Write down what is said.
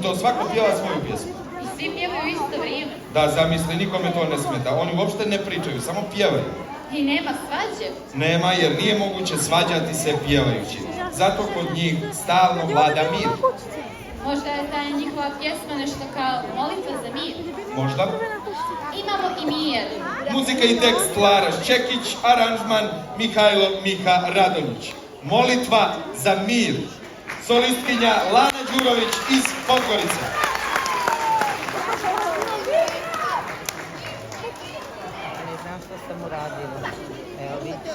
to svako pjeva svoju pjesmu. I svi pjevaju isto vrijeme. Da, zamisli, nikome to ne smeta. Oni uopšte ne pričaju, samo pjevaju. I nema svađe. Nema, jer nije moguće svađati se pjevajući. Zato kod njih stalno vlada mir. Možda je ta njihova pjesma nešto kao molitva za mir. Možda? Imamo i mir. Muzika i tekst Lara Scekic, aranžman Mihailo, Miha, Radonjic. Molitva za mir. Solistkinja Lana Djurovic iz Podgorice. Ne znam što sam uradila. Evo vidite.